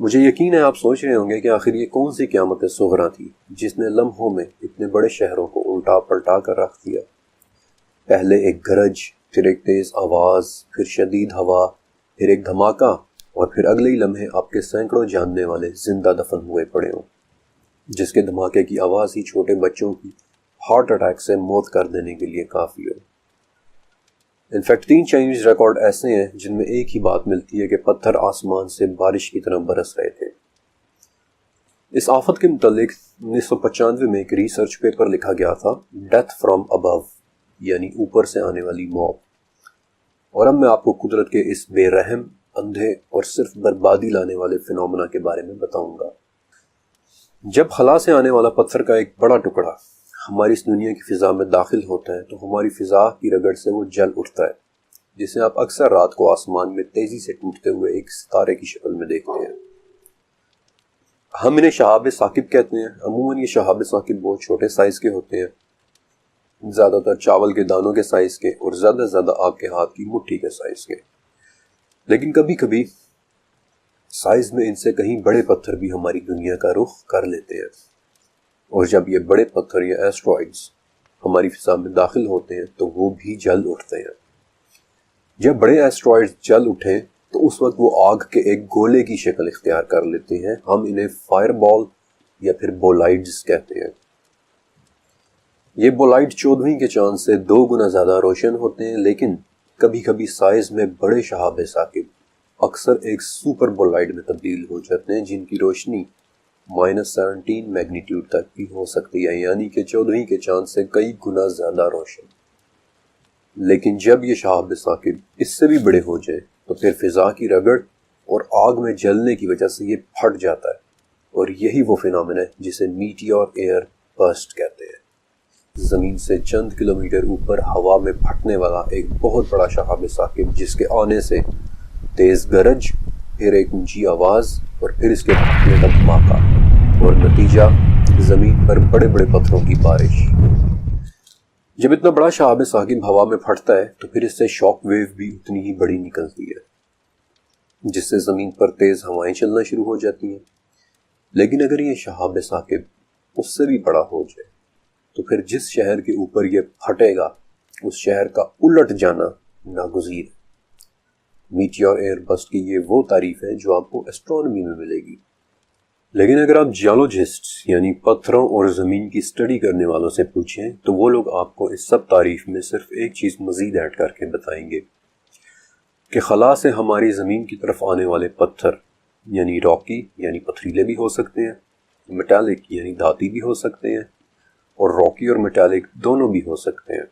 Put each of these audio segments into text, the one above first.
مجھے یقین ہے آپ سوچ رہے ہوں گے کہ آخر یہ کون سی قیامت صغریٰ تھی جس نے لمحوں میں اتنے بڑے شہروں کو الٹا پلٹا کر رکھ دیا۔ پہلے ایک گرج، پھر ایک تیز آواز، پھر شدید ہوا، پھر ایک دھماکہ، اور پھر اگلے ہی لمحے آپ کے سینکڑوں جاننے والے زندہ دفن ہوئے پڑے ہوں، جس کے دھماکے کی آواز ہی چھوٹے بچوں کی ہارٹ اٹیک سے موت کر دینے کے لیے کافی ہو۔ انفیکٹ 3 چائنیز ریکارڈ ایسے ہیں جن میں ایک ہی بات ملتی ہے کہ پتھر آسمان سے بارش کی طرح برس رہے تھے۔ اس آفت کے متعلق 1995 میں ایک ریسرچ پیپر لکھا گیا تھا، ڈیتھ فرام ابو، یعنی اوپر سے آنے والی موت۔ اور اب میں آپ کو قدرت کے اس بے رحم، اندھے اور صرف بربادی لانے والے فینومنا کے بارے میں بتاؤں گا۔ جب خلا سے آنے والا پتھر کا ایک بڑا ٹکڑا ہماری اس دنیا کی فضا میں داخل ہوتا ہے تو ہماری فضا کی رگڑ سے وہ جل اٹھتا ہے، جسے آپ اکثر رات کو آسمان میں تیزی سے ٹوٹتے ہوئے ایک ستارے کی شکل میں دیکھتے ہیں۔ ہم انہیں شہاب ثاقب کہتے ہیں۔ عموماً یہ شہاب ثاقب بہت چھوٹے سائز کے ہوتے ہیں، زیادہ تر چاول کے دانوں کے سائز کے اور زیادہ سے زیادہ آپ کے ہاتھ کی مٹھی کے سائز کے، لیکن کبھی کبھی سائز میں ان سے کہیں بڑے پتھر بھی ہماری دنیا کا رخ کر لیتے ہیں، اور جب یہ بڑے پتھر یا ایسٹرائڈز ہماری فضا میں داخل ہوتے ہیں تو وہ بھی جل اٹھتے ہیں۔ جب بڑے ایسٹرائڈز جل اٹھیں تو اس وقت وہ آگ کے ایک گولے کی شکل اختیار کر لیتے ہیں۔ ہم انہیں فائر بال یا پھر بولائڈز کہتے ہیں۔ یہ بولائڈ 14ویں کے چاند سے 2 گنا زیادہ روشن ہوتے ہیں، لیکن کبھی کبھی سائز میں بڑے شہاب ثاقب اکثر ایک سپر بولائڈ میں تبدیل ہو جاتے ہیں، جن کی روشنی -17 میگنیٹیوڈ تک بھی ہو سکتی ہے، یعنی کہ 14ویں کے چاند سے کئی گنا زیادہ روشن۔ لیکن جب یہ شہاب ثاقب اس سے بھی بڑے ہو جائیں تو پھر فضا کی رگڑ اور آگ میں جلنے کی وجہ سے یہ پھٹ جاتا ہے، اور یہی وہ فینومنا ہے جسے میٹیور ایئر برسٹ کہتے ہیں۔ زمین سے چند کلومیٹر اوپر ہوا میں پھٹنے والا ایک بہت بڑا شہاب ثاقب، جس کے آنے سے تیز گرج، پھر ایک اونچی آواز، اور پھر اس کے پھٹنے کا دھماکہ، اور نتیجہ زمین پر بڑے بڑے پتھروں کی بارش۔ جب اتنا بڑا شہاب ثاقب ہوا میں پھٹتا ہے تو پھر اس سے شاک ویو بھی اتنی ہی بڑی نکلتی ہے، جس سے زمین پر تیز ہوائیں چلنا شروع ہو جاتی ہیں۔ لیکن اگر یہ شہاب ثاقب اس سے بھی بڑا ہو جائے تو پھر جس شہر کے اوپر یہ پھٹے گا اس شہر کا الٹ جانا ناگزیر ہے۔ میٹیور ایئر برسٹ کی یہ وہ تعریف ہے جو آپ کو ایسٹرونومی میں ملے گی، لیکن اگر آپ جیولوجسٹ یعنی پتھروں اور زمین کی اسٹڈی کرنے والوں سے پوچھیں تو وہ لوگ آپ کو اس سب تعریف میں صرف ایک چیز مزید ایڈ کر کے بتائیں گے کہ خلا سے ہماری زمین کی طرف آنے والے پتھر یعنی راکی یعنی پتھریلے بھی ہو سکتے ہیں، میٹالک یعنی دھاتی بھی ہو سکتے ہیں، اور راکی اور میٹالک دونوں بھی ہو سکتے ہیں۔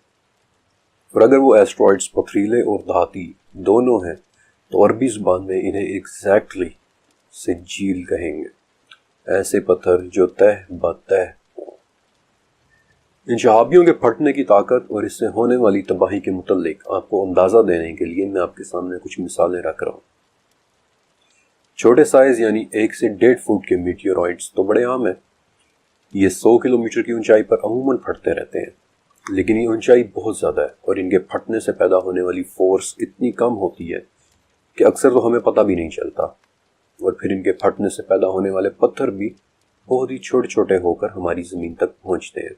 اور اگر وہ ایسٹرائڈز پتھریلے اور دھاتی دونوں ہیں تو عربی زبان میں انہیں ایگزیکٹلی سجیل کہیں گے، ایسے پتھر جو تہ بتہ ہوں۔ ان شہابیوں کے پھٹنے کی طاقت اور اس سے ہونے والی تباہی کے متعلق آپ کو اندازہ دینے کے لیے میں آپ کے سامنے کچھ مثالیں رکھ رہا ہوں۔ چھوٹے سائز یعنی 1 سے 1.5 فٹ کے میٹیورائڈز تو بڑے عام ہیں۔ یہ 100 کلومیٹر کی اونچائی پر عموماً پھٹتے رہتے ہیں، لیکن یہ اونچائی بہت زیادہ ہے اور ان کے پھٹنے سے پیدا ہونے والی فورس اتنی کم ہوتی ہے کہ اکثر تو ہمیں پتہ بھی نہیں چلتا، اور پھر ان کے پھٹنے سے پیدا ہونے والے پتھر بھی بہت ہی چھوٹے چھوٹے ہو کر ہماری زمین تک پہنچتے ہیں،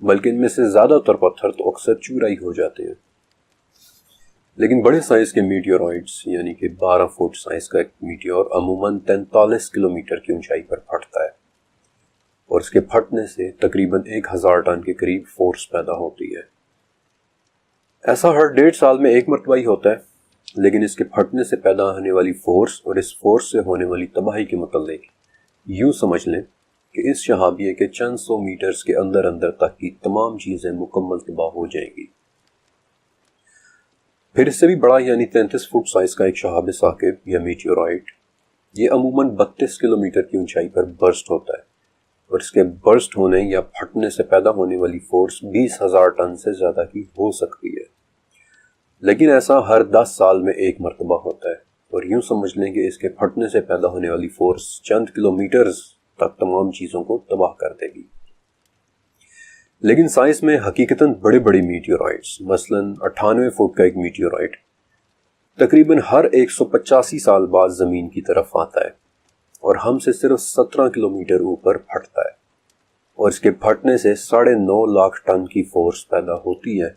بلکہ ان میں سے زیادہ تر پتھر تو اکثر چورائی ہو جاتے ہیں۔ لیکن بڑے سائز کے میٹیورائڈز یعنی کہ 12 فٹ سائز کا ایک میٹیور عموماً 43 کلومیٹر کی اونچائی پر پھٹتا ہے، اور اس کے پھٹنے سے تقریباً 1000 ٹن کے قریب فورس پیدا ہوتی ہے۔ ایسا ہر 1.5 سال میں ایک مرتبہ ہی ہوتا ہے، لیکن اس کے پھٹنے سے پیدا ہونے والی فورس اور اس فورس سے ہونے والی تباہی کے متعلق یوں سمجھ لیں کہ اس شہابیے کے چند 100 میٹرز کے اندر اندر تک کی تمام چیزیں مکمل تباہ ہو جائیں گی۔ پھر اس سے بھی بڑا یعنی 33 فٹ سائز کا ایک شہاب ثاقب یا میٹیورائٹ، یہ عموماً 32 کلومیٹر کی اونچائی پر برسٹ ہوتا ہے، اور اس کے برسٹ ہونے یا پھٹنے سے پیدا ہونے والی فورس 20,000 ٹن سے زیادہ کی ہو سکتی ہے، لیکن ایسا ہر 10 سال میں ایک مرتبہ ہوتا ہے، اور یوں سمجھ لیں کہ اس کے پھٹنے سے پیدا ہونے والی فورس چند کلومیٹرز تک تمام چیزوں کو تباہ کر دے گی۔ لیکن سائنس میں حقیقتاً بڑے بڑے میٹیورائٹس، مثلاً 98 فٹ کا ایک میٹیورائٹ تقریباً ہر 185 سال بعد زمین کی طرف آتا ہے، اور ہم سے صرف 17 کلومیٹر اوپر پھٹتا ہے، اور اس کے پھٹنے سے 9.5 لاکھ ٹن کی فورس پیدا ہوتی ہے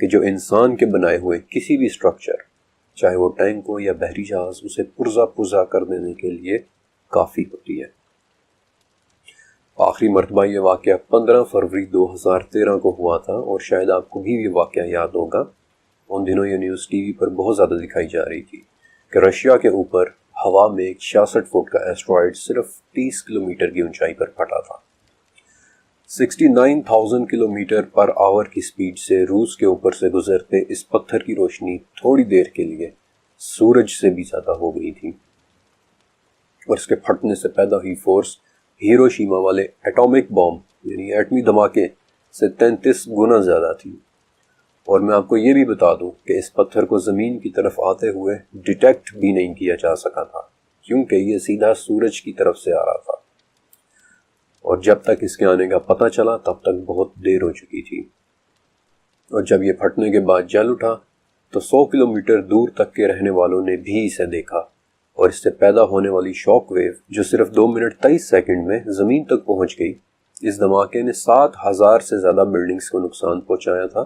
کہ جو انسان کے بنائے ہوئے کسی بھی سٹرکچر، چاہے وہ ٹینک ہو یا بحری جہاز، اسے پرزا کر دینے کے لیے کافی ہوتی ہے۔ آخری مرتبہ یہ واقعہ 15 فروری 2013 کو ہوا تھا، اور شاید آپ کو بھی یہ واقعہ یاد ہوگا۔ ان دنوں یہ نیوز ٹی وی پر بہت زیادہ دکھائی جا رہی تھی کہ رشیا کے اوپر ہوا میں ایک 66 فٹ کا ایسٹرائیڈ صرف 30 کلومیٹر کی اونچائی پر پھٹا تھا۔ 69,000 کلومیٹر پر آور کی سپیڈ سے روس کے اوپر سے گزرتے اس پتھر کی روشنی تھوڑی دیر کے لیے سورج سے بھی زیادہ ہو گئی تھی، اور اس کے پھٹنے سے پیدا ہوئی فورس ہیروشیما والے ایٹامک بم یعنی ایٹمی دھماکے سے 33 گنا زیادہ تھی۔ اور میں آپ کو یہ بھی بتا دوں کہ اس پتھر کو زمین کی طرف آتے ہوئے ڈیٹیکٹ بھی نہیں کیا جا سکا تھا، کیونکہ یہ سیدھا سورج کی طرف سے آ رہا تھا، اور جب تک اس کے آنے کا پتہ چلا تب تک بہت دیر ہو چکی تھی۔ اور جب یہ پھٹنے کے بعد جل اٹھا تو 100 کلومیٹر دور تک کے رہنے والوں نے بھی اسے دیکھا، اور اس سے پیدا ہونے والی شاک ویو جو صرف 2 منٹ 23 سیکنڈ میں زمین تک پہنچ گئی، اس دھماکے نے 7,000 سے زیادہ بلڈنگز کو نقصان پہنچایا تھا،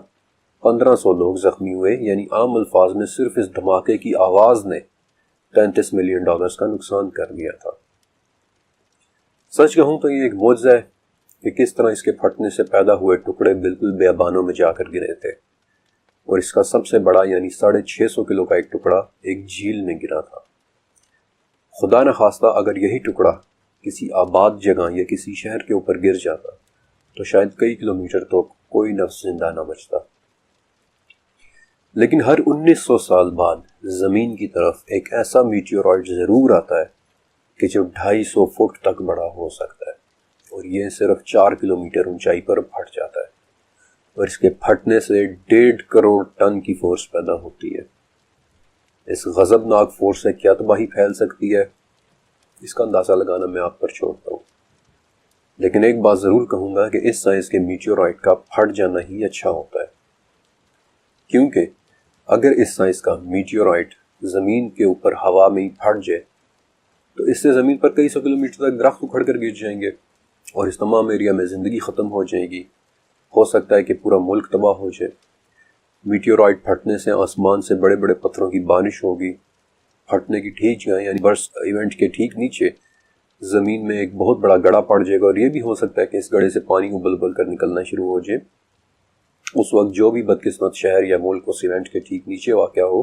1500 لوگ زخمی ہوئے، یعنی عام الفاظ میں صرف اس دھماکے کی آواز نے $33 ملین کا نقصان کر دیا تھا۔ سچ کہوں تو یہ ایک معجزہ ہے کہ کس طرح اس کے پھٹنے سے پیدا ہوئے ٹکڑے بالکل بیابانوں میں جا کر گرے تھے، اور اس کا سب سے بڑا یعنی 650 کلو کا ایک ٹکڑا ایک جھیل میں گرا تھا۔ خدا نخواستہ اگر یہی ٹکڑا کسی آباد جگہ یا کسی شہر کے اوپر گر جاتا تو شاید کئی کلومیٹر تو کوئی نفس زندہ نہ بچتا۔ لیکن ہر 1900 سال بعد زمین کی طرف ایک ایسا میٹیورائٹ ضرور آتا ہے کہ جو 250 فٹ تک بڑا ہو سکتا ہے، اور یہ صرف 4 کلومیٹر اونچائی پر پھٹ جاتا ہے، اور اس کے پھٹنے سے 1.5 کروڑ ٹن کی فورس پیدا ہوتی ہے۔ اس غضبناک فورس سے کیا تباہی پھیل سکتی ہے، اس کا اندازہ لگانا میں آپ پر چھوڑتا ہوں۔ لیکن ایک بات ضرور کہوں گا کہ اس سائز کے میٹیورائٹ کا پھٹ جانا ہی اچھا ہوتا ہے، کیونکہ اگر اس سائز کا میٹیورائٹ زمین کے اوپر ہوا میں ہی پھٹ جائے تو اس سے زمین پر کئی 100 کلومیٹر تک درخت اکھڑ کر گر جائیں گے، اور اس تمام ایریا میں زندگی ختم ہو جائے گی، ہو سکتا ہے کہ پورا ملک تباہ ہو جائے۔ میٹیورائٹ پھٹنے سے آسمان سے بڑے بڑے پتھروں کی بارش ہوگی، پھٹنے کی ٹھیک جگہ یعنی برسٹ ایونٹ کے ٹھیک نیچے زمین میں ایک بہت بڑا گڑھا پڑ جائے گا، اور یہ بھی ہو سکتا ہے کہ اس گڑھے سے پانی ابل ابل کر نکلنا شروع ہو جائے۔ اس وقت جو بھی بدقسمت شہر یا ملک اس ایونٹ کے ٹھیک نیچے واقع ہو،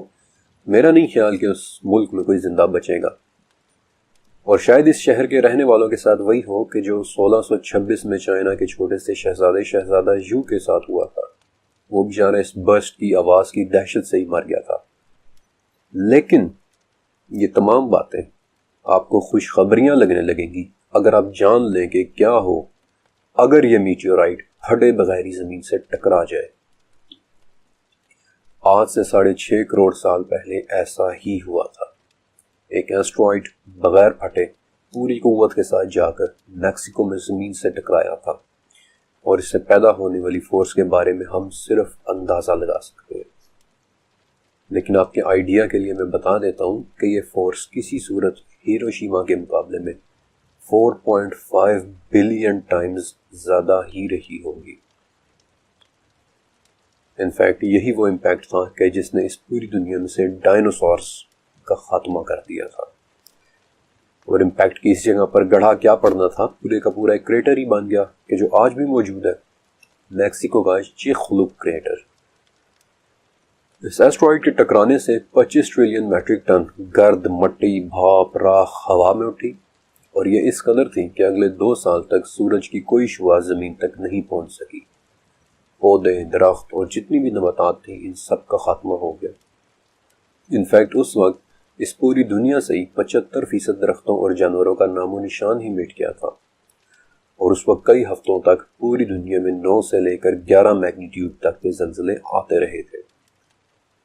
میرا نہیں خیال کہ اس ملک میں کوئی زندہ بچے گا، اور شاید اس شہر کے رہنے والوں کے ساتھ وہی ہو کہ جو 1626 میں چائنا کے چھوٹے سے شہزادہ یو کے ساتھ ہوا تھا۔ وہ بیچارہ اس برسٹ کی آواز کی دہشت سے ہی مر گیا تھا۔ لیکن یہ تمام باتیں آپ کو خوشخبریاں لگنے لگیں گی اگر آپ جان لیں کہ کیا ہو اگر یہ میٹیورائٹ پھٹے بغیر ہی زمین سے ٹکرا جائے۔ آج سے 6.5 کروڑ سال پہلے ایسا ہی ہوا تھا۔ ایک ایسٹرائڈ بغیر پھٹے پوری قوت کے ساتھ جا کر میکسیکو میں زمین سے ٹکرایا تھا، اور اس سے پیدا ہونے والی فورس کے بارے میں ہم صرف اندازہ لگا سکتے ہیں۔ لیکن آپ کے آئیڈیا کے لیے میں بتا دیتا ہوں کہ یہ فورس کسی صورت ہیروشیما کے مقابلے میں 4.5 بلین ٹائمز زیادہ ہی رہی ہوگی۔ انفیکٹ یہی وہ امپیکٹ تھا کہ جس نے اس پوری دنیا میں سے ڈائنوسارز کا خاتمہ کر دیا تھا، اور امپیکٹ کی اس جگہ پر گڑھا کیا پڑنا تھا، پورے کا پورا ایک کریٹر ہی بن گیا کہ جو آج بھی موجود ہے، میکسیکو کا چیخلوک کریٹر۔ اس ایسٹرائڈ کے ٹکرانے سے 25 ٹریلین میٹرک ٹن گرد، مٹی، بھاپ، راکھ ہوا میں اٹھی، اور یہ اس قدر تھی کہ اگلے 2 سال تک سورج کی کوئی شعاع زمین تک نہیں پہنچ سکی۔ پودے، درخت اور جتنی بھی نباتات تھیں، ان سب کا خاتمہ ہو گیا۔ انفیکٹ اس وقت اس پوری دنیا سے ہی 75% درختوں اور جانوروں کا نام و نشان ہی مٹ گیا تھا، اور اس وقت کئی ہفتوں تک پوری دنیا میں 9 سے لے کر 11 میگنیٹیوڈ تک کے زلزلے آتے رہے تھے۔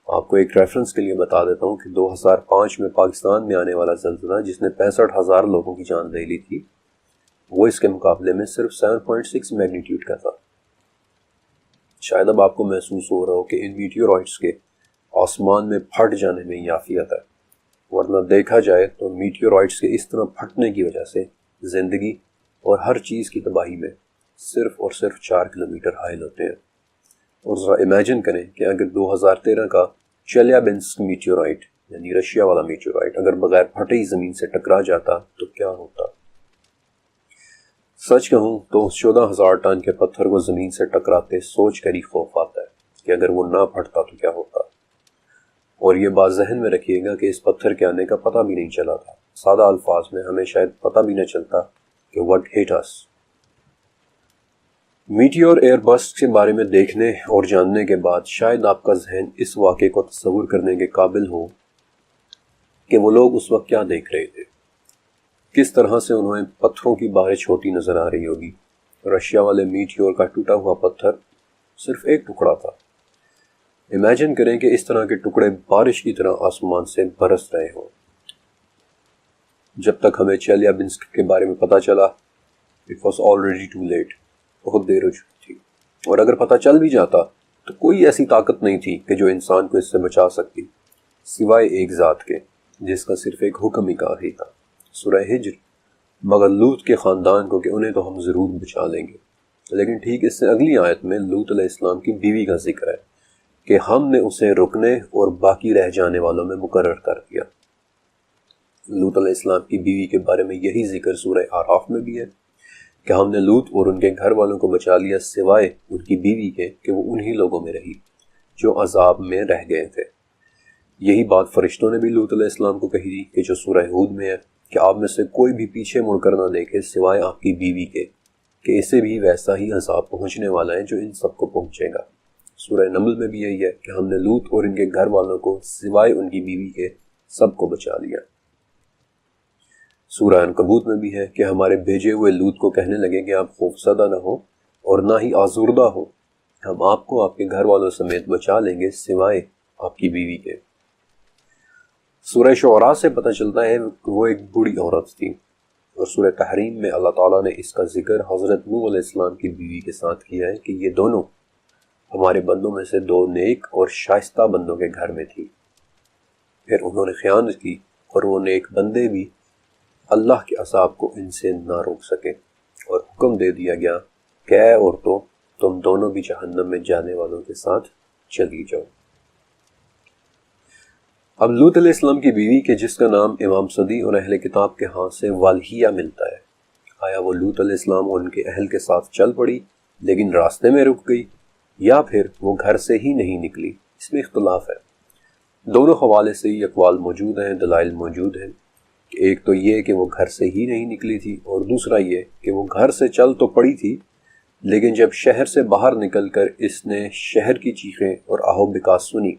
آپ کو ایک ریفرنس کے لیے بتا دیتا ہوں کہ 2005 میں پاکستان میں آنے والا زلزلہ جس نے 65,000 لوگوں کی جان لے لی تھی، وہ اس کے مقابلے میں صرف 7.6 میگنیٹیوڈ کا تھا۔ شاید اب آپ کو محسوس ہو رہا ہو کہ ان میٹیورائٹس کے آسمان میں پھٹ جانے میں ہی عافیت ہے۔ ورنہ دیکھا جائے تو میٹیورائٹس کے اس طرح پھٹنے کی وجہ سے زندگی اور ہر چیز کی تباہی میں صرف اور صرف 4 کلومیٹر حائل ہوتے ہیں۔ اور ذرا امیجن کریں کہ اگر 2013 کا چیلیابنسک میٹیورائٹ یعنی رشیا والا میٹیورائٹ اگر بغیر پھٹے ہی زمین سے ٹکرا جاتا تو کیا ہوتا۔ سچ کہوں تو اس 14,000 ٹن کے پتھر کو زمین سے ٹکراتے سوچ کر ہی خوف آتا ہے کہ اگر وہ نہ پھٹتا تو کیا ہوتا۔ اور یہ بات ذہن میں رکھیے گا کہ اس پتھر کے آنے کا پتہ بھی نہیں چلا تھا۔ سادہ الفاظ میں ہمیں شاید پتہ بھی نہ چلتا کہ what hit us۔ Meteor air burst کے بارے میں دیکھنے اور جاننے کے بعد شاید آپ کا ذہن اس واقعے کو تصور کرنے کے قابل ہو کہ وہ لوگ اس وقت کیا دیکھ رہے تھے، کس طرح سے انہیں پتھروں کی بارش ہوتی نظر آ رہی ہوگی۔ رشیا والے میٹیور کا ٹوٹا ہوا پتھر صرف ایک ٹکڑا تھا۔ امیجن کریں کہ اس طرح کے ٹکڑے بارش کی طرح آسمان سے برس رہے ہوں۔ جب تک ہمیں چیلیابنسک کے بارے میں پتہ چلا it was already too late، بہت دیر ہو چکی تھی، اور اگر پتہ چل بھی جاتا تو کوئی ایسی طاقت نہیں تھی کہ جو انسان کو اس سے بچا سکتی سوائے ایک ذات کے جس کا صرف ایک حکم ہی کافی تھا، سورہ ہجر، مگر لوط کے خاندان کو کہ انہیں تو ہم ضرور بچا لیں گے۔ لیکن ٹھیک اس سے اگلی آیت میں لوط علیہ السلام کی بیوی کا ذکر ہے کہ ہم نے اسے رکنے اور باقی رہ جانے والوں میں مقرر کر دیا۔ لوط علیہ السلام کی بیوی کے بارے میں یہی ذکر سورہ اعراف میں بھی ہے کہ ہم نے لوط اور ان کے گھر والوں کو بچا لیا سوائے ان کی بیوی کے کہ وہ انہی لوگوں میں رہی جو عذاب میں رہ گئے تھے۔ یہی بات فرشتوں نے بھی لوط علیہ السلام کو کہی تھی کہ جو سورہ ہود میں ہے کہ آپ میں سے کوئی بھی پیچھے مڑ کر نہ دیکھے سوائے آپ کی بیوی کے کہ اسے بھی ویسا ہی عذاب پہنچنے والا ہے جو ان سب کو پہنچے گا۔ سورہ نمل میں بھی یہی ہے کہ ہم نے لوط اور ان کے گھر والوں کو سوائے ان کی بیوی کے سب کو بچا لیا۔ سورہ عنکبوت میں بھی ہے کہ ہمارے بھیجے ہوئے لوط کو کہنے لگے کہ آپ خوفزدہ نہ ہو اور نہ ہی آزردہ ہو، ہم آپ کو آپ کے گھر والوں سمیت بچا لیں گے سوائے آپ کی بیوی کے۔ سورہ شعراء سے پتہ چلتا ہے کہ وہ ایک بوڑھی عورت تھی، اور سورہ تحریم میں اللہ تعالیٰ نے اس کا ذکر حضرت نوح علیہ السلام کی بیوی کے ساتھ کیا ہے کہ یہ دونوں ہمارے بندوں میں سے 2 نیک اور شائستہ بندوں کے گھر میں تھی، پھر انہوں نے خیانت کی اور وہ نیک بندے بھی اللہ کے عذاب کو ان سے نہ روک سکے، اور حکم دے دیا گیا کہ اے عورتوں تم دونوں بھی جہنم میں جانے والوں کے ساتھ چلی جاؤ۔ اب لوط علیہ السلام کی بیوی کے جس کا نام امام صدی اور اہل کتاب کے ہاں سے والہیہ ملتا ہے، آیا وہ لوط علیہ السلام اور ان کے اہل کے ساتھ چل پڑی لیکن راستے میں رک گئی، یا پھر وہ گھر سے ہی نہیں نکلی؟ اس میں اختلاف ہے۔ دونوں حوالے سے ہی اقوال موجود ہیں، دلائل موجود ہیں۔ ایک تو یہ کہ وہ گھر سے ہی نہیں نکلی تھی، اور دوسرا یہ کہ وہ گھر سے چل تو پڑی تھی لیکن جب شہر سے باہر نکل کر اس نے شہر کی چیخیں اور آہو بکاس سنی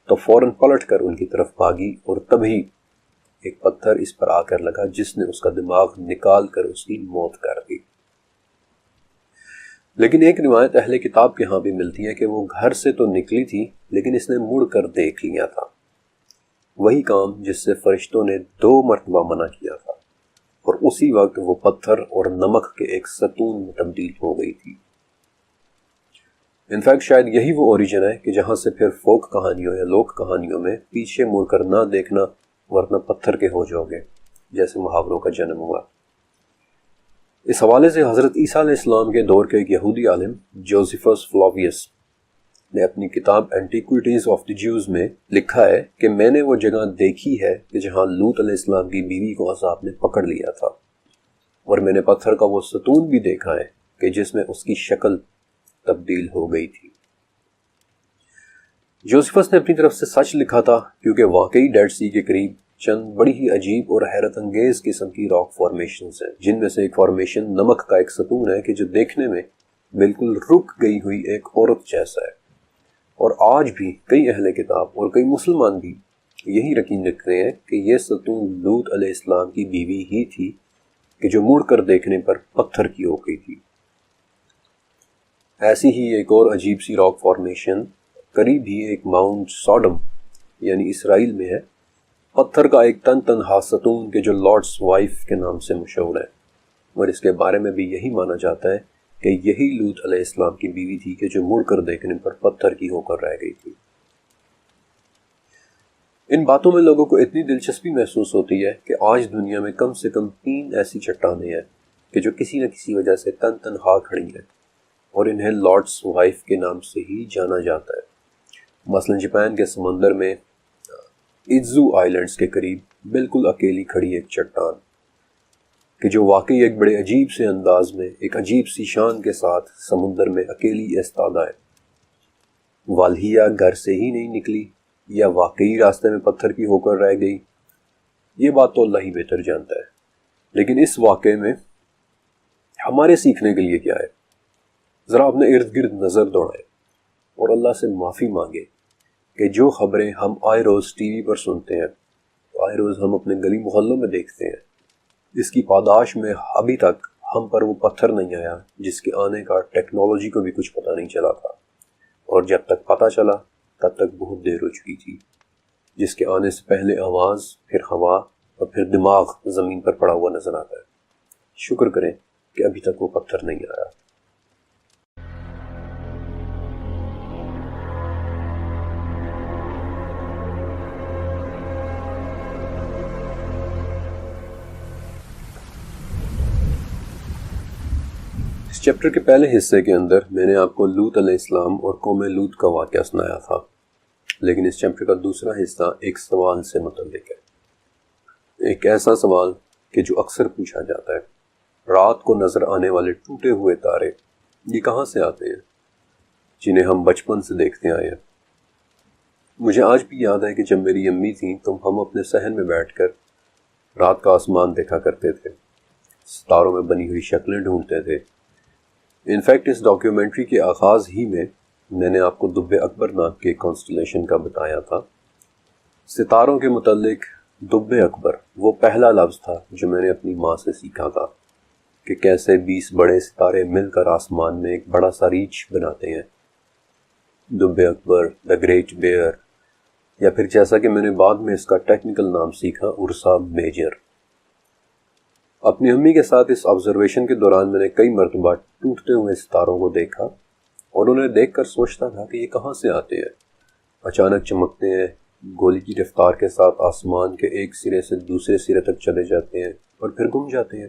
تو فوراً پلٹ کر ان کی طرف بھاگی، اور تبھی ایک پتھر اس پر آ کر لگا جس نے اس کا دماغ نکال کر اس کی موت کر دی۔ لیکن ایک روایت اہل کتاب کے ہاں بھی ملتی ہے کہ وہ گھر سے تو نکلی تھی لیکن اس نے مڑ کر دیکھ لیا تھا، وہی کام جس سے فرشتوں نے 2 مرتبہ منع کیا تھا، اور اسی وقت وہ پتھر اور نمک کے ایک ستون میں تبدیل ہو گئی تھی۔ انفیکٹ شاید یہی وہ اوریجن ہے کہ جہاں سے پھر فوک کہانیوں یا لوک کہانیوں میں پیچھے مڑ کر نہ دیکھنا ورنہ پتھر کے ہو جاؤ گے جیسے محاوروں کا جنم ہوا۔ اس حوالے سے حضرت عیسیٰ علیہ السلام کے دور کے ایک یہودی عالم جوزیفس فلاویس نے اپنی کتاب اینٹیکویٹیز آف دی جیوز میں لکھا ہے کہ میں نے وہ جگہ دیکھی ہے کہ جہاں لوط علیہ السلام کی بیوی کو عذاب نے پکڑ لیا تھا، اور میں نے پتھر کا وہ ستون بھی دیکھا ہے کہ جس میں اس کی شکل تبدیل ہو گئی تھی۔ جوزیفس نے اپنی طرف سے سچ لکھا تھا کیونکہ واقعی ڈیڈ سی کے قریب چند بڑی ہی عجیب اور حیرت انگیز قسم کی راک فارمیشنز ہیں، جن میں سے ایک فارمیشن نمک کا ایک ستون ہے کہ جو دیکھنے میں بالکل رک گئی ہوئی ایک عورت جیسا ہے، اور آج بھی کئی اہل کتاب اور کئی مسلمان بھی یہی یقین رکھتے ہیں کہ یہ ستون لوط علیہ السلام کی بیوی ہی تھی کہ جو مڑ کر دیکھنے پر پتھر کی ہو گئی تھی۔ ایسی ہی ایک اور عجیب سی راک فارمیشن قریب ہی ایک ماؤنٹ سوڈم یعنی اسرائیل میں ہے، پتھر کا ایک تنہا ستون کہ جو لارڈس وائف کے نام سے مشہور ہے، اور اس کے بارے میں بھی یہی مانا جاتا ہے کہ یہی لوط علیہ السلام کی بیوی تھی کہ جو مڑ کر دیکھنے پر پتھر کی ہو کر رہ گئی تھی۔ ان باتوں میں لوگوں کو اتنی دلچسپی محسوس ہوتی ہے کہ آج دنیا میں کم سے کم 3 ایسی چٹانیں ہیں کہ جو کسی نہ کسی وجہ سے تنہا کھڑی ہیں اور انہیں لارڈس وائف کے نام سے ہی جانا جاتا ہے۔ مثلا جاپان کے سمندر میں ایزو آئلینڈز کے قریب بالکل اکیلی کھڑی ایک چٹان کہ جو واقعی ایک بڑے عجیب سے انداز میں ایک عجیب سی شان کے ساتھ سمندر میں اکیلی ایستادہ ہے۔ والہیا گھر سے ہی نہیں نکلی یا واقعی راستے میں پتھر کی ہو کر رہ گئی، یہ بات تو اللہ ہی بہتر جانتا ہے۔ لیکن اس واقعے میں ہمارے سیکھنے کے لیے کیا ہے؟ ذرا اپنے ارد گرد نظر دوڑائیں اور اللہ سے معافی مانگے کہ جو خبریں ہم آئے روز ٹی وی پر سنتے ہیں، آئے روز ہم اپنے گلی محلوں میں دیکھتے ہیں، اس کی پاداش میں ابھی تک ہم پر وہ پتھر نہیں آیا جس کے آنے کا ٹیکنالوجی کو بھی کچھ پتہ نہیں چلا تھا، اور جب تک پتہ چلا تب تک بہت دیر ہو چکی تھی، جس کے آنے سے پہلے آواز، پھر ہوا اور پھر دماغ زمین پر پڑا ہوا نظر آتا ہے۔ شکر کریں کہ ابھی تک وہ پتھر نہیں آیا۔ اس چیپٹر کے پہلے حصے کے اندر میں نے آپ کو لوط علیہ السلام اور قوم لوط کا واقعہ سنایا تھا، لیکن اس چیپٹر کا دوسرا حصہ ایک سوال سے متعلق ہے، ایک ایسا سوال کہ جو اکثر پوچھا جاتا ہے، رات کو نظر آنے والے ٹوٹے ہوئے تارے یہ کہاں سے آتے ہیں جنہیں ہم بچپن سے دیکھتے آئے ہیں۔ مجھے آج بھی یاد ہے کہ جب میری امی تھیں تو ہم اپنے صحن میں بیٹھ کر رات کا آسمان دیکھا کرتے تھے، ستاروں میں بنی ہوئی شکلیں ڈھونڈتے تھے۔ انفیکٹ اس ڈاکیومنٹری کے آغاز ہی میں نے آپ کو دب اکبر نام کے کانسٹلیشن کا بتایا تھا۔ ستاروں کے متعلق دب اکبر وہ پہلا لفظ تھا جو میں نے اپنی ماں سے سیکھا تھا کہ کیسے 20 بڑے ستارے مل کر آسمان میں ایک بڑا سا ریچھ بناتے ہیں۔ دب اکبر، دا گریٹ بیئر، یا پھر جیسا کہ میں نے بعد میں اس کا ٹیکنیکل نام سیکھا، ارسا میجر۔ اپنی امی کے ساتھ اس آبزرویشن کے دوران میں نے کئی مرتبہ ٹوٹتے ہوئے ستاروں کو دیکھا اور انہیں دیکھ کر سوچتا تھا کہ یہ کہاں سے آتے ہیں، اچانک چمکتے ہیں، گولی کی رفتار کے ساتھ آسمان کے ایک سرے سے دوسرے سرے تک چلے جاتے ہیں اور پھر گم جاتے ہیں۔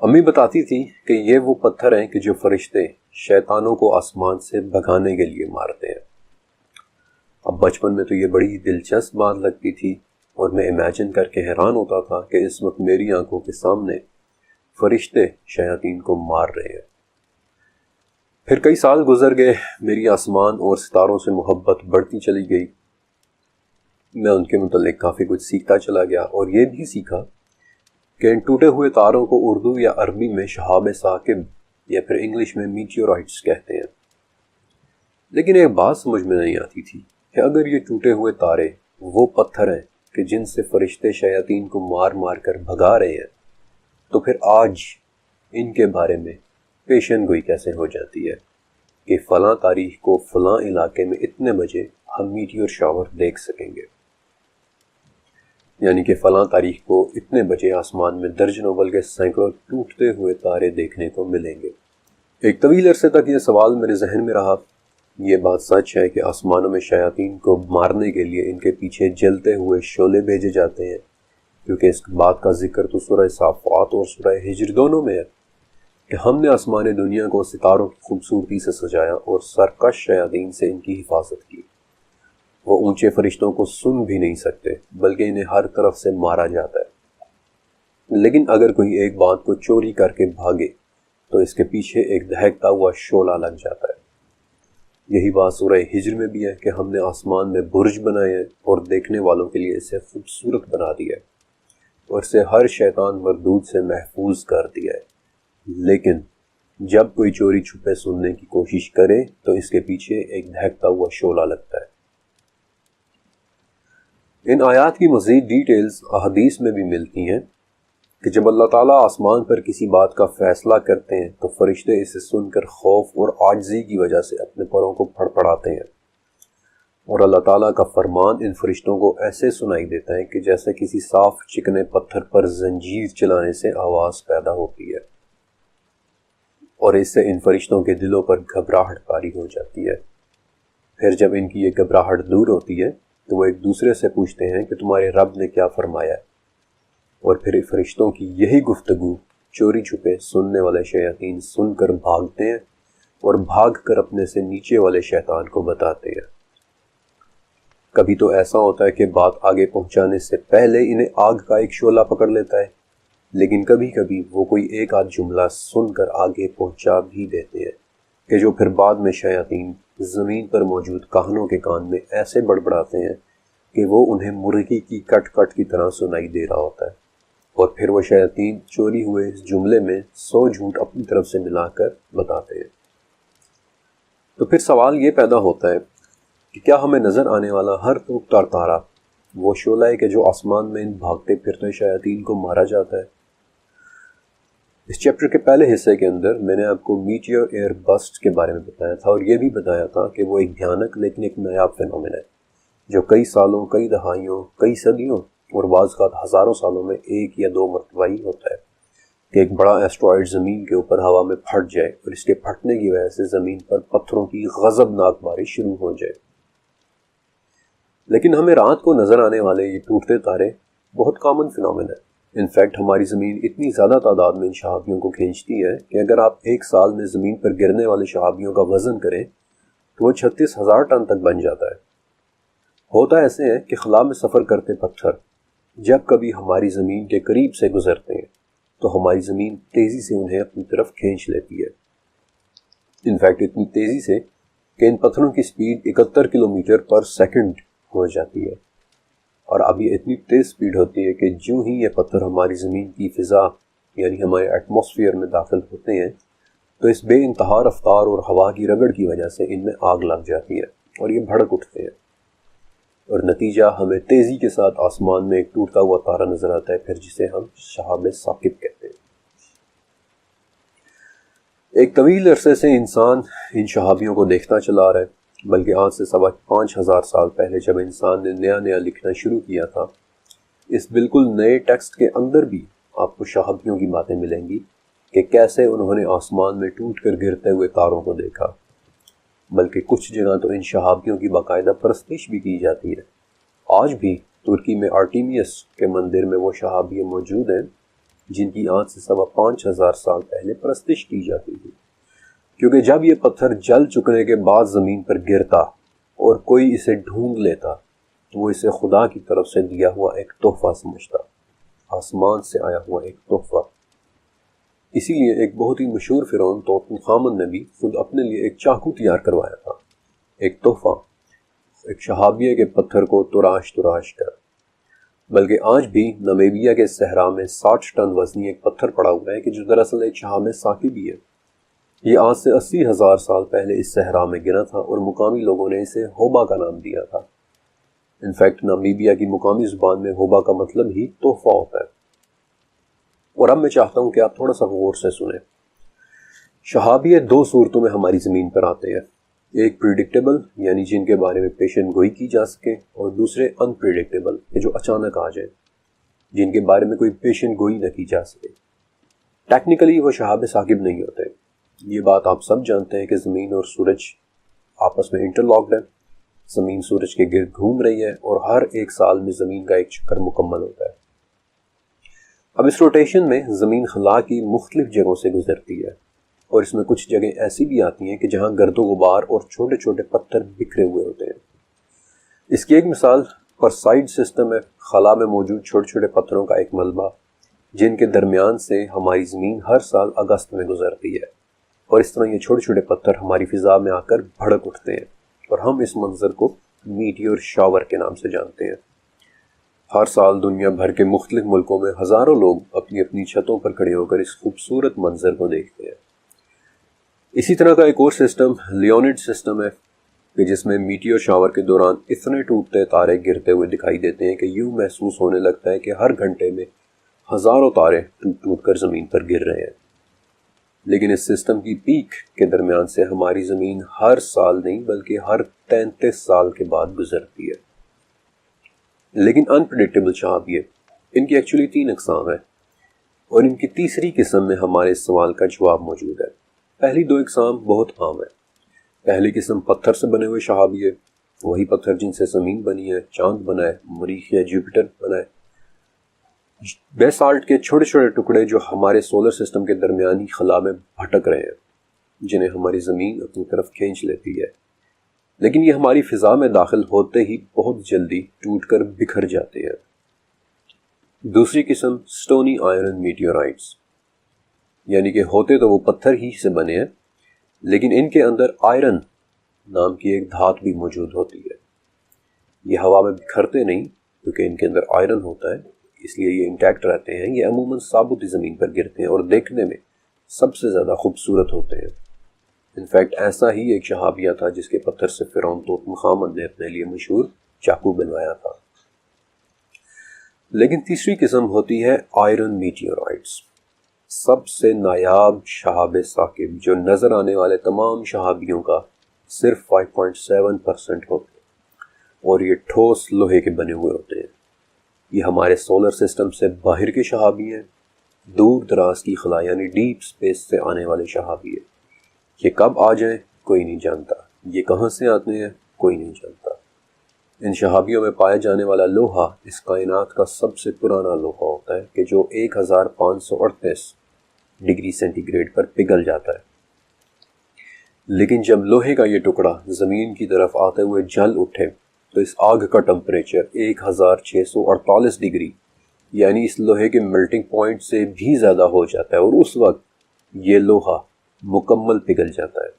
امی بتاتی تھی کہ یہ وہ پتھر ہیں کہ جو فرشتے شیطانوں کو آسمان سے بھگانے کے لیے مارتے ہیں۔ اب بچپن میں تو یہ بڑی دلچسپ بات لگتی تھی اور میں امیجن کر کے حیران ہوتا تھا کہ اس وقت میری آنکھوں کے سامنے فرشتے شیاطین کو مار رہے ہیں۔ پھر کئی سال گزر گئے، میری آسمان اور ستاروں سے محبت بڑھتی چلی گئی، میں ان کے متعلق کافی کچھ سیکھتا چلا گیا اور یہ بھی سیکھا کہ ان ٹوٹے ہوئے تاروں کو اردو یا عربی میں شہاب ثاقب یا پھر انگلش میں میٹیورائٹس کہتے ہیں۔ لیکن ایک بات سمجھ میں نہیں آتی تھی کہ اگر یہ ٹوٹے ہوئے تارے وہ پتھر ہیں کہ جن سے فرشتے شیاطین کو مار مار کر بھگا رہے ہیں، تو پھر آج ان کے بارے میں پیشن گوئی کیسے ہو جاتی ہے کہ فلاں تاریخ کو فلاں علاقے میں اتنے بجے ہم میٹیور شاور دیکھ سکیں گے، یعنی کہ فلاں تاریخ کو اتنے بجے آسمان میں درجنوں بلکہ سینکڑوں ٹوٹتے ہوئے تارے دیکھنے کو ملیں گے۔ ایک طویل عرصے تک یہ سوال میرے ذہن میں رہا۔ یہ بات سچ ہے کہ آسمانوں میں شیاطین کو مارنے کے لیے ان کے پیچھے جلتے ہوئے شعلے بھیجے جاتے ہیں، کیونکہ اس بات کا ذکر تو سورہ صافات اور سورہ ہجر دونوں میں ہے کہ ہم نے آسمان دنیا کو ستاروں کی خوبصورتی سے سجایا اور سرکش شیاطین سے ان کی حفاظت کی۔ وہ اونچے فرشتوں کو سن بھی نہیں سکتے بلکہ انہیں ہر طرف سے مارا جاتا ہے۔ لیکن اگر کوئی ایک بات کو چوری کر کے بھاگے تو اس کے پیچھے ایک دہکتا ہوا شعلہ لگ جاتا ہے۔ یہی بات سورہ ہجر میں بھی ہے کہ ہم نے آسمان میں برج بنائے ہیں اور دیکھنے والوں کے لیے اسے خوبصورت بنا دیا ہے اور اسے ہر شیطان مردود سے محفوظ کر دیا ہے۔ لیکن جب کوئی چوری چھپے سننے کی کوشش کرے تو اس کے پیچھے ایک دہکتا ہوا شعلہ لگتا ہے۔ ان آیات کی مزید ڈیٹیلز احادیث میں بھی ملتی ہیں کہ جب اللہ تعالیٰ آسمان پر کسی بات کا فیصلہ کرتے ہیں تو فرشتے اسے سن کر خوف اور عاجزی کی وجہ سے اپنے پروں کو پھڑپڑاتے ہیں، اور اللہ تعالیٰ کا فرمان ان فرشتوں کو ایسے سنائی دیتا ہے کہ جیسے کسی صاف چکنے پتھر پر زنجیر چلانے سے آواز پیدا ہوتی ہے، اور اس سے ان فرشتوں کے دلوں پر گھبراہٹ طاری ہو جاتی ہے۔ پھر جب ان کی یہ گھبراہٹ دور ہوتی ہے تو وہ ایک دوسرے سے پوچھتے ہیں کہ تمہارے رب نے کیا فرمایا، اور پھر فرشتوں کی یہی گفتگو چوری چھپے سننے والے شیاطین سن کر بھاگتے ہیں اور بھاگ کر اپنے سے نیچے والے شیطان کو بتاتے ہیں۔ کبھی تو ایسا ہوتا ہے کہ بات آگے پہنچانے سے پہلے انہیں آگ کا ایک شعلہ پکڑ لیتا ہے، لیکن کبھی کبھی وہ کوئی ایک آدھ جملہ سن کر آگے پہنچا بھی دیتے ہیں کہ جو پھر بعد میں شیاطین زمین پر موجود کاہنوں کے کان میں ایسے بڑبڑاتے ہیں کہ وہ انہیں مرغی کی کٹ کٹ کی طرح سنائی دے رہا ہوتا ہے، اور پھر وہ شیاطین چوری ہوئے اس جملے میں 100 جھوٹ اپنی طرف سے ملا کر بتاتے ہیں۔ تو پھر سوال یہ پیدا ہوتا ہے کہ کیا ہمیں نظر آنے والا ہر تار تارہ وہ شعلہ ہے کہ جو آسمان میں ان بھاگتے پھرتے شیاطین کو مارا جاتا ہے؟ اس چیپٹر کے پہلے حصے کے اندر میں نے آپ کو میٹیور ایئر بسٹ کے بارے میں بتایا تھا، اور یہ بھی بتایا تھا کہ وہ ایک بھیانک لیکن ایک نایاب فینومین ہے جو کئی سالوں، کئی دہائیوں، کئی صدیوں اور بعض اوقات ہزاروں سالوں میں ایک یا دو مرتبہ ہی ہوتا ہے کہ ایک بڑا ایسٹرائڈ زمین کے اوپر ہوا میں پھٹ جائے اور اس کے پھٹنے کی وجہ سے زمین پر پتھروں کی غضبناک بارش شروع ہو جائے۔ لیکن ہمیں رات کو نظر آنے والے یہ ٹوٹتے تارے بہت کامن فینومین ہے۔ انفیکٹ ہماری زمین اتنی زیادہ تعداد میں ان شہابیوں کو کھینچتی ہے کہ اگر آپ ایک سال میں زمین پر گرنے والے شہابیوں کا وزن کریں تو وہ 36,000 ٹن تک بن جاتا ہے۔ ہوتا ایسے ہے کہ خلا میں سفر کرتے پتھر جب کبھی ہماری زمین کے قریب سے گزرتے ہیں تو ہماری زمین تیزی سے انہیں اپنی طرف کھینچ لیتی ہے۔ انفیکٹ اتنی تیزی سے کہ ان پتھروں کی سپیڈ 71 کلومیٹر پر سیکنڈ ہو جاتی ہے، اور اب یہ اتنی تیز سپیڈ ہوتی ہے کہ جو ہی یہ پتھر ہماری زمین کی فضا یعنی ہمارے ایٹماسفیئر میں داخل ہوتے ہیں تو اس بے انتہا رفتار اور ہوا کی رگڑ کی وجہ سے ان میں آگ لگ جاتی ہے اور یہ بھڑک اٹھتے ہیں، اور نتیجہ ہمیں تیزی کے ساتھ آسمان میں ایک ٹوٹتا ہوا تارا نظر آتا ہے، پھر جسے ہم شہاب ثاقب کہتے ہیں۔ ایک طویل عرصے سے انسان ان شہابیوں کو دیکھتا چلا رہا ہے، بلکہ آج سے 5,000 سال پہلے جب انسان نے نیا لکھنا شروع کیا تھا، اس بالکل نئے ٹیکسٹ کے اندر بھی آپ کو شہابیوں کی باتیں ملیں گی کہ کیسے انہوں نے آسمان میں ٹوٹ کر گرتے ہوئے تاروں کو دیکھا، بلکہ کچھ جگہ تو ان شہابیوں کی باقاعدہ پرستش بھی کی جاتی ہے۔ آج بھی ترکی میں آرٹیمیس کے مندر میں وہ شہابیے موجود ہیں جن کی آج سے 5,500 سال پہلے پرستش کی جاتی تھی، کیونکہ جب یہ پتھر جل چکنے کے بعد زمین پر گرتا اور کوئی اسے ڈھونڈ لیتا تو وہ اسے خدا کی طرف سے دیا ہوا ایک تحفہ سمجھتا، آسمان سے آیا ہوا ایک تحفہ۔ اسی لیے ایک بہت ہی مشہور فرعون توتن خامن نے بھی خود اپنے لیے ایک چاقو تیار کروایا تھا، ایک تحفہ، ایک شہابیہ کے پتھر کو تراش کر۔ بلکہ آج بھی نمیبیا کے صحرا میں 60 ٹن وزنی ایک پتھر پڑا ہوا ہے کہ جو دراصل ایک شہاب ثاقب بھی ہے۔ یہ آج سے 80,000 سال پہلے اس صحرا میں گرا تھا اور مقامی لوگوں نے اسے ہوبا کا نام دیا تھا۔ انفیکٹ نمیبیا کی مقامی زبان میں ہوبا کا مطلب ہی تحفہ ہوتا ہے۔ اور اب میں چاہتا ہوں کہ آپ تھوڑا سا غور سے سنیں۔ شہابیہ 2 صورتوں میں ہماری زمین پر آتے ہیں، ایک پریڈکٹیبل یعنی جن کے بارے میں پیشن گوئی کی جا سکے، اور دوسرے انپریڈکٹیبل کہ جو اچانک آ جائیں، جن کے بارے میں کوئی پیشن گوئی نہ کی جا سکے۔ ٹیکنیکلی وہ شہاب ثاقب نہیں ہوتے، یہ بات آپ سب جانتے ہیں کہ زمین اور سورج آپس میں انٹرلاکڈ ہے، زمین سورج کے گرد گھوم رہی ہے اور ہر 1 سال میں زمین کا ایک چکر مکمل ہوتا ہے۔ اب اس روٹیشن میں زمین خلا کی مختلف جگہوں سے گزرتی ہے، اور اس میں کچھ جگہیں ایسی بھی آتی ہیں کہ جہاں گرد و غبار اور چھوٹے چھوٹے پتھر بکھرے ہوئے ہوتے ہیں۔ اس کی ایک مثال پرسائڈ سسٹم ہے، خلا میں موجود چھوٹے چھوٹے پتھروں کا ایک ملبہ جن کے درمیان سے ہماری زمین ہر سال اگست میں گزرتی ہے، اور اس طرح یہ چھوٹے چھوٹے پتھر ہماری فضا میں آ کر بھڑک اٹھتے ہیں، اور ہم اس منظر کو میٹیور شاور کے نام سے جانتے ہیں۔ ہر سال دنیا بھر کے مختلف ملکوں میں ہزاروں لوگ اپنی اپنی چھتوں پر کھڑے ہو کر اس خوبصورت منظر کو دیکھتے ہیں۔ اسی طرح کا ایک اور سسٹم لیونڈ سسٹم ہے کہ جس میں میٹیور شاور کے دوران اتنے ٹوٹتے تارے گرتے ہوئے دکھائی دیتے ہیں کہ یوں محسوس ہونے لگتا ہے کہ ہر گھنٹے میں ہزاروں تارے ٹوٹ کر زمین پر گر رہے ہیں۔ لیکن اس سسٹم کی پیک کے درمیان سے ہماری زمین ہر سال نہیں بلکہ ہر 33 سال کے بعد گزرتی ہے۔ لیکن انپریڈکٹیبل شہابیہ، ان کی ایکچولی 3 اقسام ہیں، اور ان کی تیسری قسم میں ہمارے اس سوال کا جواب موجود ہے۔ پہلی 2 اقسام بہت عام ہیں، پہلی قسم پتھر سے بنے ہوئے شہابیے، وہی پتھر جن سے زمین بنی ہے، چاند بنا ہے، مریخ یا جوپیٹر بنا ہے۔ بیسالٹ کے چھوٹے چھوٹے ٹکڑے جو ہمارے سولر سسٹم کے درمیانی خلا میں بھٹک رہے ہیں، جنہیں ہماری زمین اپنی طرف کھینچ لیتی ہے، لیکن یہ ہماری فضا میں داخل ہوتے ہی بہت جلدی ٹوٹ کر بکھر جاتے ہیں۔ دوسری قسم سٹونی آئرن میٹیورائٹس، یعنی کہ ہوتے تو وہ پتھر ہی سے بنے ہیں، لیکن ان کے اندر آئرن نام کی ایک دھات بھی موجود ہوتی ہے۔ یہ ہوا میں بکھرتے نہیں کیونکہ ان کے اندر آئرن ہوتا ہے، اس لیے یہ انٹیکٹ رہتے ہیں۔ یہ عموماً ثابت زمین پر گرتے ہیں اور دیکھنے میں سب سے زیادہ خوبصورت ہوتے ہیں۔ انفیکٹ ایسا ہی ایک شہابیہ تھا جس کے پتھر سے فرعون توت مخ آمن نے اپنے لیے مشہور چاقو بنوایا تھا۔ لیکن تیسری قسم ہوتی ہے آئرن میٹیورائٹس، سب سے نایاب شہاب ثاقب، جو نظر آنے والے تمام شہابیوں کا صرف 5.7% ہوتے ہیں، اور یہ ٹھوس لوہے کے بنے ہوئے ہوتے ہیں۔ یہ ہمارے سولر سسٹم سے باہر کے شہابی ہیں، دور دراز کی خلا یعنی ڈیپ سپیس سے آنے والے شہابی ہیں۔ یہ کب آ جائیں کوئی نہیں جانتا، یہ کہاں سے آتے ہیں کوئی نہیں جانتا۔ ان شہابیوں میں پایا جانے والا لوہا اس کائنات کا سب سے پرانا لوہا ہوتا ہے کہ جو 1538 ڈگری سینٹی گریڈ پر پگھل جاتا ہے۔ لیکن جب لوہے کا یہ ٹکڑا زمین کی طرف آتے ہوئے جل اٹھے تو اس آگ کا ٹمپریچر 1648 ڈگری یعنی اس لوہے کے میلٹنگ پوائنٹ سے بھی زیادہ ہو جاتا ہے، اور اس وقت یہ لوہا مکمل پگھل جاتا ہے۔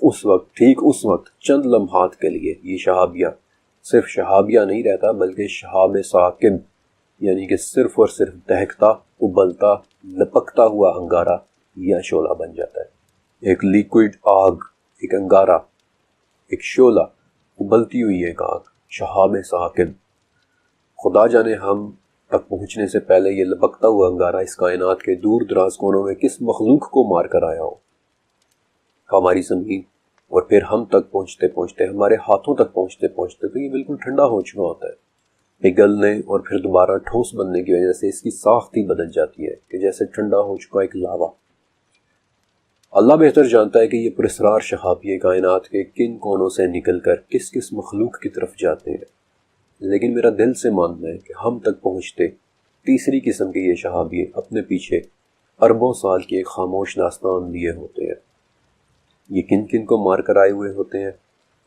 اس وقت، ٹھیک اس وقت، چند لمحات کے لیے یہ شہابیہ صرف شہابیہ نہیں رہتا بلکہ شہاب ثاقب، یعنی کہ صرف اور صرف دہکتا، ابلتا، لپکتا ہوا انگارہ یا شعلہ بن جاتا ہے۔ ایک لیکوڈ آگ، ایک انگارہ، ایک شعلہ، ابلتی ہوئی ایک آگ، شہاب ثاقب۔ خدا جانے ہم تک پہنچنے سے پہلے یہ لپکتا ہوا انگارہ اس کائنات کے دور دراز کونوں میں کس مخلوق کو مار کر آیا ہو۔ ہماری زمین اور پھر ہم تک پہنچتے پہنچتے، ہمارے ہاتھوں تک پہنچتے پہنچتے تو یہ بالکل ٹھنڈا ہو چکا ہوتا ہے۔ پگھلنے اور پھر دوبارہ ٹھوس بننے کی وجہ سے اس کی ساخت ہی بدل جاتی ہے کہ جیسے ٹھنڈا ہو چکا ایک لاوا۔ اللہ بہتر جانتا ہے کہ یہ پراسرار شہابیہ کائنات کے کن کونوں سے نکل کر کس کس مخلوق کی طرف جاتے ہیں، لیکن میرا دل سے ماننا ہے کہ ہم تک پہنچتے تیسری قسم کے یہ شہابیہ اپنے پیچھے اربوں سال کی ایک خاموش داستان لیے ہوتے ہیں۔ یہ کن کن کو مار کر آئے ہوئے ہوتے ہیں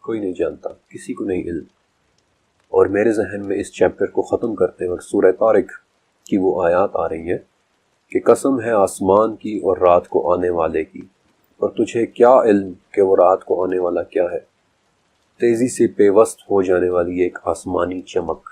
کوئی نہیں جانتا، کسی کو نہیں علم۔ اور میرے ذہن میں اس چیپٹر کو ختم کرتے وقت سورہ طارق کی وہ آیات آ رہی ہے کہ قسم ہے آسمان کی اور رات کو آنے والے کی، اور تجھے کیا علم کہ وہ رات کو آنے والا کیا ہے، تیزی سے پیوست ہو جانے والی ایک آسمانی چمک۔